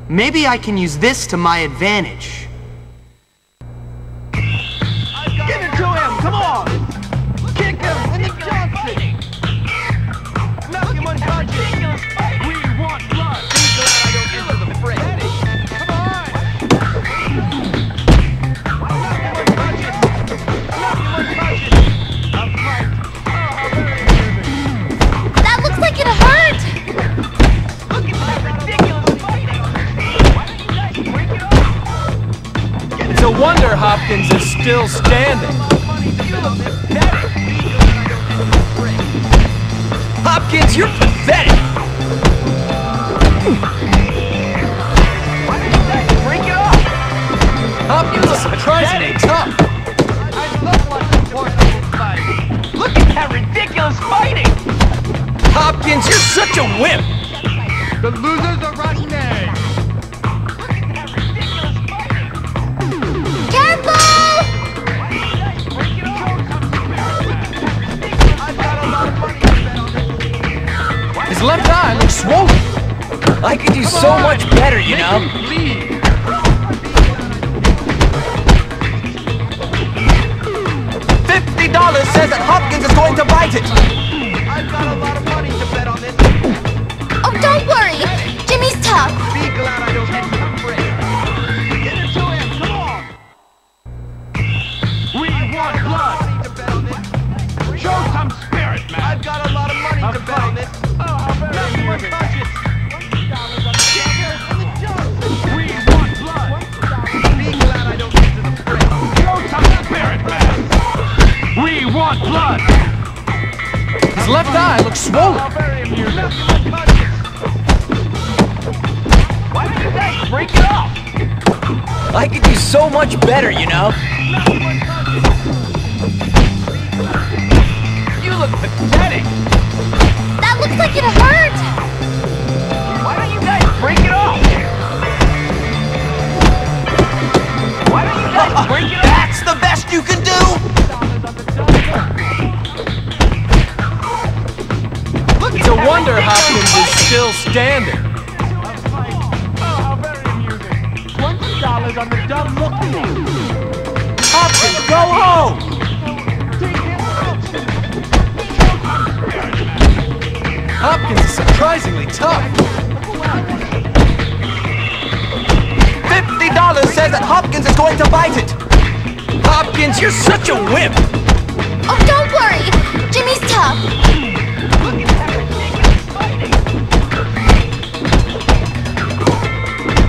Maybe I can use this to my advantage. Give it to him! Come on! Kick him! And the Johnson! Knock him unconscious! We want blood! Be glad I don't enter the fray. Come on! Knock him unconscious! Knock him unconscious! A fight! Oh, how very nervous! That looks like it hurt! Look at that ridiculous fighting! Why don't you guys break it off? It's a wonder Hopkins is still standing. Hopkins, you're pathetic! Break it off! Hopkins is surprisingly tough. I love watching poor people fight. Look at that ridiculous fighting! Hopkins, you're such a wimp! The losers are rotten eggs! Look at that ridiculous fighting! Careful! Break it off! I've got a lot of money to bet on this. His left eye looks swollen. I could do so much better, you know? Leave! $50 says that Hopkins is going to bite it. I've got a lot of money to bet on this. Oh, don't worry. Jimmy's tough. Be glad I don't enter the fray. Get it to him, come on! We want blood! Show some spirit, man! I've got a lot of money to bet on this. Oh, how very unconscious! We want blood! Be glad I don't enter the fray. Show some spirit, man! We want blood! His left eye looks swollen. How very amusing! Unconscious! Why don't you guys break it off? I could do so much better, you know? You look pathetic! That looks like it hurt! Why don't you guys break it off? Why don't you guys break it off? That's the best you can do? It's a wonder Hopkins is still standing. Oh, how very amusing. $20 on the dumb looking. Hopkins, go home! Hopkins is surprisingly tough. $50 says that Hopkins is going to bite it. Hopkins, you're such a wimp. Oh, don't worry. Jimmy's tough. Look at that ridiculous fighting.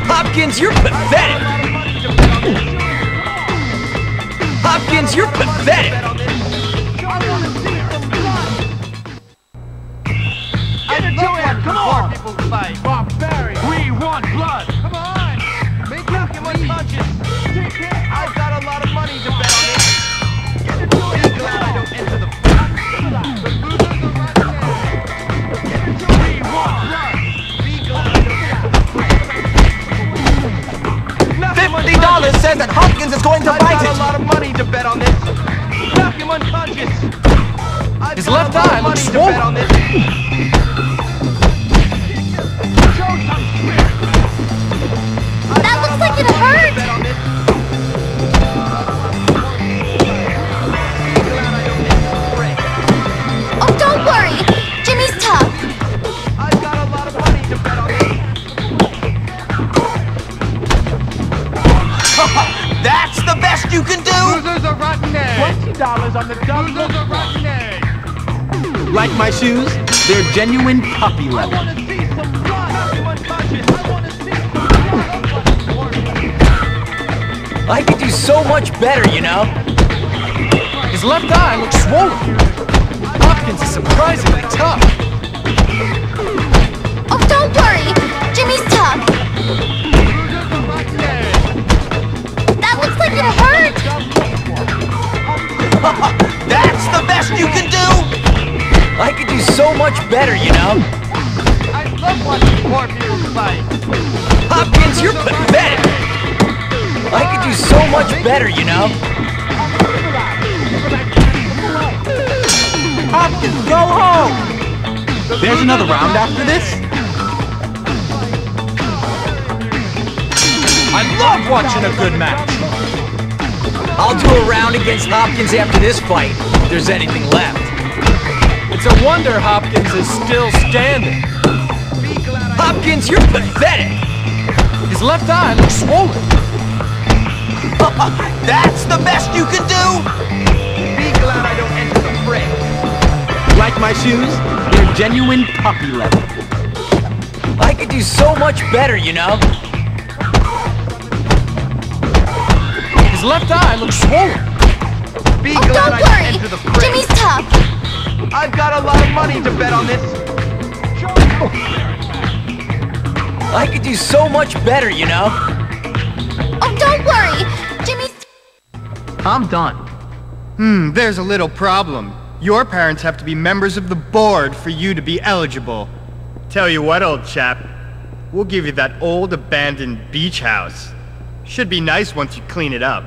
Hopkins, you're pathetic. Hopkins, you're pathetic. Get it to him, come on! People fight. Barbarian. We want blood. Come on! Knock him unconscious. I've got a lot of money to bet on this. Get it to him. Be glad I don't enter the fight. The losers are rotten eggs. Get it to him. We want blood. Be glad I don't enter the fight. $50 says that Hopkins is going to bite I've got a it. lot of money to bet on this. Knock him unconscious. His left eye looks to bet on swollen. this. Show some spirit. That looks like it hurt! Bet on this. Oh, don't worry. Jimmy's tough. I've got a lot of money to bet on this. That's the best you can do. Losers are rotten eggs. $20 on the dumb. Losers are rotten eggs. Like my shoes? They're genuine puppy I leather. want to see some blood. Knock him unconscious. I want to see some blood. I could do so much better, you know? His left eye looks swollen. Hopkins is surprisingly tough. Oh, don't worry. Jimmy's tough. Losers are rotten eggs. That looks like it hurt! That's the best you can do. I could do so much better, you know? I love watching poor people fight. Hopkins, you're pathetic. I could do so much better, you know? Hopkins, go home! There's another round after this? I love watching a good match. I'll do a round against Hopkins after this fight, if there's anything left. It's a wonder Hopkins is still standing. Hopkins, you're pathetic! His left eye looks swollen. That's the best you can do? Be glad I don't enter the fray. Like my shoes? They're genuine puppy leather. I could do so much better, you know? His left eye looks swollen. Be Oh, glad don't I don't worry. enter the fray. Jimmy's tough. I've got a lot of money to bet on this. I could do so much better, you know? Oh, don't worry. Jimmy's... I'm done. There's a little problem. Your parents have to be members of the board for you to be eligible. Tell you what, old chap. We'll give you that old abandoned beach house. Should be nice once you clean it up.